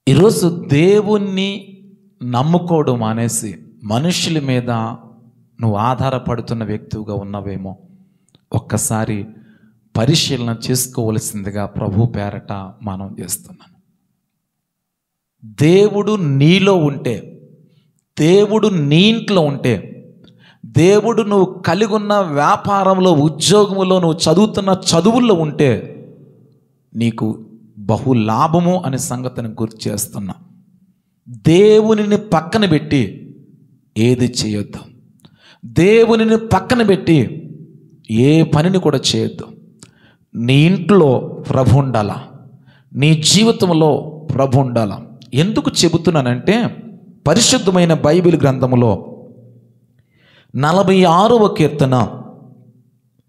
ఈరోజు దేవుణ్ణి నమ్ముకోవడం మానేసి మనుషుల మీద నువ్వు ఆధారపడుతున్న వ్యక్తిగా ఉన్నావేమో ఒక్కసారి పరిశీలన చేసుకోవలసిందిగా ప్రభు పేరట మనం చేస్తున్నాను. దేవుడు నీలో ఉంటే, దేవుడు నీ ఇంట్లో ఉంటే, దేవుడు నువ్వు కలిగి ఉన్న వ్యాపారంలో, ఉద్యోగంలో, నువ్వు చదువుతున్న చదువుల్లో ఉంటే నీకు బహు లాభము అనే సంగతిని గుర్తు చేస్తున్నా. దేవునిని పక్కన పెట్టి ఏది చేయొద్దు. దేవునిని పక్కన పెట్టి ఏ పనిని కూడా చేయొద్దు. నీ ఇంట్లో ప్రభు ఉండాలా, నీ జీవితంలో ప్రభు ఉండాలా. ఎందుకు చెబుతున్నానంటే పరిశుద్ధమైన బైబిల్ గ్రంథములో 46వ కీర్తన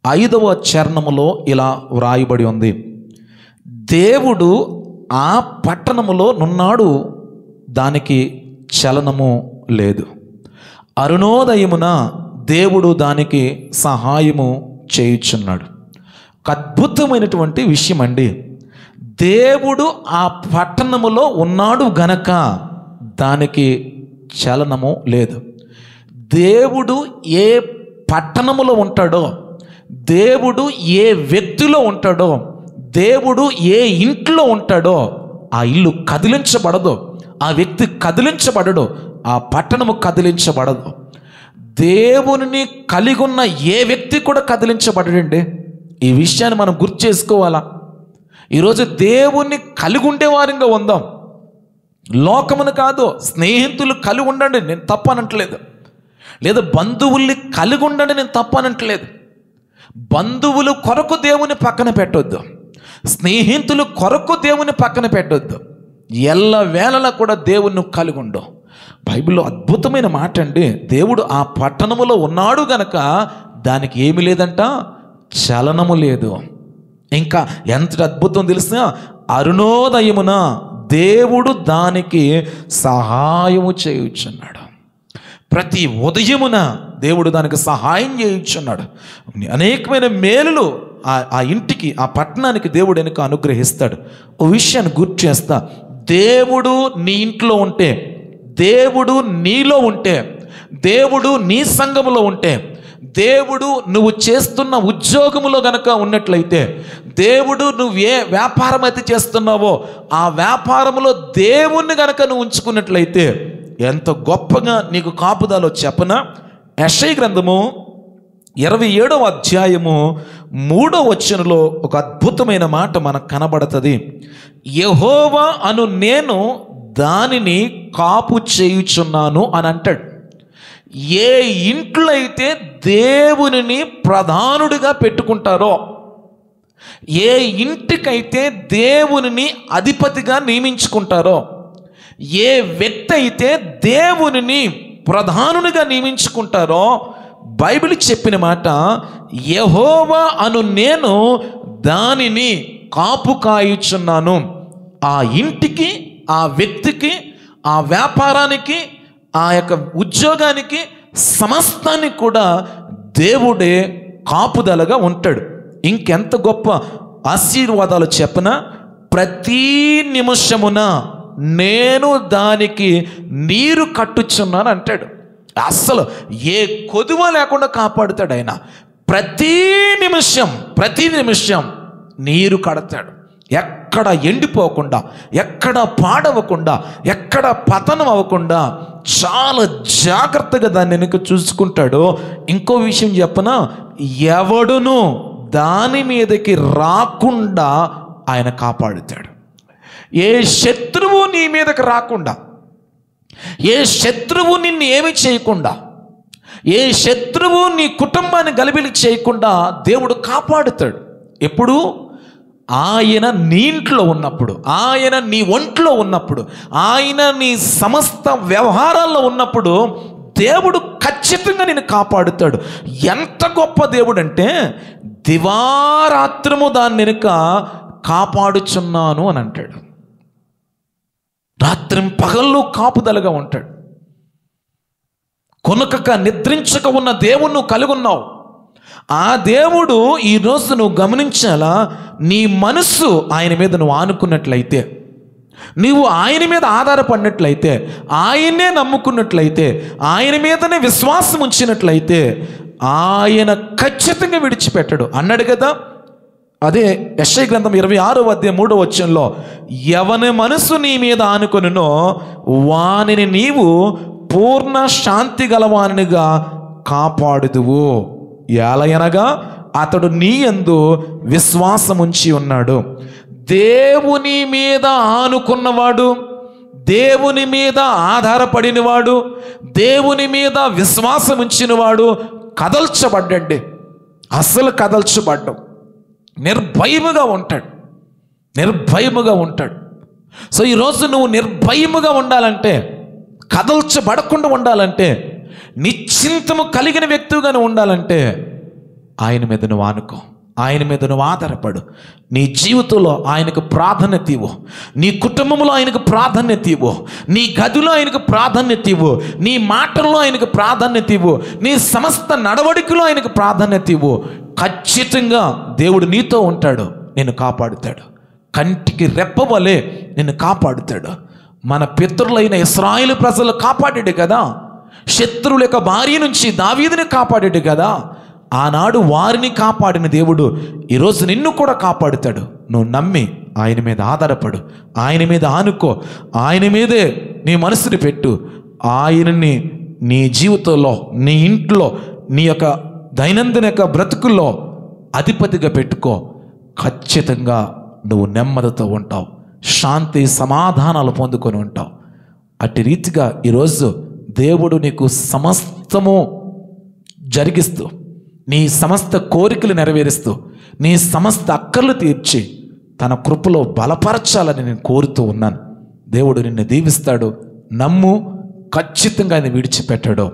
5వ చరణములో ఇలా వ్రాయబడి ఉంది. దేవుడు ఆ పట్టణములో నున్నాడు, దానికి చలనము లేదు. అరుణోదయమున దేవుడు దానికి సహాయము చేయుచున్నాడు. ఒక అద్భుతమైనటువంటి విషయం అండి. దేవుడు ఆ పట్టణములో ఉన్నాడు గనక దానికి చలనము లేదు. దేవుడు ఏ పట్టణములో ఉంటాడో, దేవుడు ఏ వ్యక్తిలో ఉంటాడో, దేవుడు ఏ ఇంట్లో ఉంటాడో ఆ ఇల్లు కదిలించబడదు, ఆ వ్యక్తి కదిలించబడడు, ఆ పట్టణము కదిలించబడదు. దేవుని కలిగి ఉన్న ఏ వ్యక్తి కూడా కదిలించబడడండి. ఈ విషయాన్ని మనం గుర్తు చేసుకోవాలా. ఈరోజు దేవుణ్ణి కలిగి ఉండే వారంగా ఉందాం. లోకమును కాదు, స్నేహితులు కలిగి ఉండండి, నేను తప్పనట్లేదు. లేదా బంధువుల్ని కలిగి ఉండండి, నేను తప్పనట్లేదు. బంధువులు కొరకు దేవుని పక్కన పెట్టొద్దు, స్నేహితులు కొరకు దేవుని పక్కన పెట్టొద్దు. ఎల్ల వేళలా కూడా దేవుణ్ణి కలిగి ఉండు. బైబిల్లో అద్భుతమైన మాట అండి. దేవుడు ఆ పట్టణములో ఉన్నాడు గనక దానికి ఏమి లేదంట, చలనము లేదు. ఇంకా ఎంత అద్భుతం తెలిసిన, అరుణోదయమున దేవుడు దానికి సహాయము చేయుచున్నాడు. ప్రతి ఉదయమున దేవుడు దానికి సహాయం చేయుచున్నాడు. అనేకమైన మేలులు ఆ ఇంటికి, ఆ పట్టణానికి దేవుడు వెనుక అనుగ్రహిస్తాడు. ఓ విషయాన్ని గుర్తు చేస్తా. దేవుడు నీ ఇంట్లో ఉంటే, దేవుడు నీలో ఉంటే, దేవుడు నీ సంఘములో ఉంటే, దేవుడు నువ్వు చేస్తున్న ఉద్యోగములో గనక ఉన్నట్లయితే, దేవుడు నువ్వు ఏ వ్యాపారం అయితే చేస్తున్నావో ఆ వ్యాపారంలో దేవుణ్ణి గనక నువ్వు ఉంచుకున్నట్లయితే ఎంత గొప్పగా నీకు కాపుదలో చెప్పనా. యెషయా గ్రంథము 27వ అధ్యాయము 3వ వచనంలో ఒక అద్భుతమైన మాట మనకు కనబడుతుంది. యెహోవా అను నేను దానిని కాపు చేయుచున్నాను అని అంటాడు. ఏ ఇంట్లో అయితే దేవునిని ప్రధానుడిగా పెట్టుకుంటారో, ఏ ఇంటికైతే దేవునిని అధిపతిగా నియమించుకుంటారో, ఏ వ్యక్తి అయితే దేవునిని ప్రధానునిగా నియమించుకుంటారో, బైబిల్ చెప్పిన మాట, యెహోవా అను నేను దానిని కాపు కాయుచున్నాను. ఆ ఇంటికి, ఆ వ్యక్తికి, ఆ వ్యాపారానికి, ఆ యొక్క ఉద్యోగానికి, సమస్తానికి కూడా దేవుడే కాపుదలగా ఉంటాడు. ఇంకెంత గొప్ప ఆశీర్వాదాలు చెప్పనా. ప్రతి నిమిషమున నేను దానికి నీరు కట్టుచున్నాను అంటాడు. అస్సలు ఏ కొదువ లేకుండా కాపాడుతాడు ఆయన. ప్రతి నిమిషం నీరు కడతాడు. ఎక్కడ ఎండిపోకుండా, ఎక్కడ పాడవకుండా, ఎక్కడ పతనం అవ్వకుండా చాలా జాగ్రత్తగా దాన్ని వెనుక చూసుకుంటాడు. ఇంకో విషయం చెప్పనా, ఎవడును దాని మీదకి రాకుండా ఆయన కాపాడుతాడు. ఏ శత్రువు నీ మీదకి రాకుండా, ఏ శత్రువు నిన్ను ఏమి చేయకుండా, ఏ శత్రువు నీ కుటుంబాన్ని గలిబిలి చేయకుండా దేవుడు కాపాడుతాడు. ఎప్పుడు? ఆయన నీ ఇంట్లో ఉన్నప్పుడు, ఆయన నీ ఒంట్లో ఉన్నప్పుడు, ఆయన నీ సమస్త వ్యవహారాల్లో ఉన్నప్పుడు దేవుడు ఖచ్చితంగా నిన్ను కాపాడుతాడు. ఎంత గొప్ప దేవుడు అంటే, దివారాత్రము దాన్ని వెనుక కాపాడుచున్నాను అని అంటాడు. రాత్రి పగళ్ళు కాపుదలగా ఉంటాడు. కొనుకక నిద్రించక ఉన్న దేవుణ్ణి కలిగి ఉన్నావు. ఆ దేవుడు ఈరోజు నువ్వు గమనించాలా, నీ మనస్సు ఆయన మీద నువ్వు ఆనుకున్నట్లయితే, నీవు ఆయన మీద ఆధారపడినట్లయితే, ఆయన్నే నమ్ముకున్నట్లయితే, ఆయన మీదనే విశ్వాసం ఉంచినట్లయితే ఆయన ఖచ్చితంగా విడిచిపెట్టడు అన్నాడు కదా. అదే యెషయా గ్రంథం 26వ అధ్యాయం 3వ వచనంలో, ఎవని మనసు నీ మీద ఆనుకొనునో వానిని నీవు పూర్ణ శాంతి గలవానిగా కాపాడుదువు. ఎలయనగా అతడు నీ యందు విశ్వాసం ఉంచి ఉన్నాడు. దేవుని మీద ఆనుకున్నవాడు, దేవుని మీద ఆధారపడినవాడు, దేవుని మీద విశ్వాసం ఉంచినవాడు కదల్చబడ్డండి. అసలు కదల్చబడ్డం, నిర్భయముగా ఉంటాడు, నిర్భయముగా ఉంటాడు. సో ఈరోజు నువ్వు నిర్భయముగా ఉండాలంటే, కదల్చబడకుండా ఉండాలంటే, నిశ్చింతము కలిగిన వ్యక్తిగానే ఉండాలంటే ఆయన మీద నువ్వు ఆనుకో, ఆయన మీద నువ్వు ఆధారపడు. నీ జీవితంలో ఆయనకు ప్రాధాన్యత ఇవ్వు, నీ కుటుంబంలో ఆయనకు ప్రాధాన్యత ఇవ్వు, నీ గదిలో ఆయనకు ప్రాధాన్యత ఇవ్వు, నీ మాటల్లో ఆయనకు ప్రాధాన్యత ఇవ్వు, నీ సమస్త నడవడికలో ఆయనకు ప్రాధాన్యత ఇవ్వు. ఖచ్చితంగా దేవుడు నీతో ఉంటాడు, నిన్ను కాపాడుతాడు. కంటికి రెప్పవలే నిన్ను కాపాడుతాడు. మన పితరులైన ఇశ్రాయేలు ప్రజలు కాపాడాడు కదా, శత్రువుల యొక్క భార్య నుంచి దావీదుని కాపాడాడు కదా. ఆనాడు వారిని కాపాడిన దేవుడు ఈరోజు నిన్ను కూడా కాపాడుతాడు. నువ్వు నమ్మి ఆయన మీద ఆధారపడు, ఆయన మీద ఆనుకో, ఆయన మీదే నీ మనసుని పెట్టు. ఆయనని నీ జీవితంలో, నీ ఇంట్లో, నీ యొక్క దైనందిన యొక్క బ్రతుకుల్లో అధిపతిగా పెట్టుకో. ఖచ్చితంగా నువ్వు నెమ్మదితో ఉంటావు, శాంతి సమాధానాలు పొందుకొని ఉంటావు. అట్టి రీతిగా ఈరోజు దేవుడు నీకు సమస్తము జరిగిస్తూ, నీ సమస్త కోరికలు నెరవేరుస్తూ, నీ సమస్త అక్కర్లు తీర్చి తన కృపలో బలపరచాలని నేను కోరుతూ ఉన్నాను. దేవుడు నిన్ను దీవిస్తాడు. నమ్ము, ఖచ్చితంగా ఆయన విడిచిపెట్టాడు.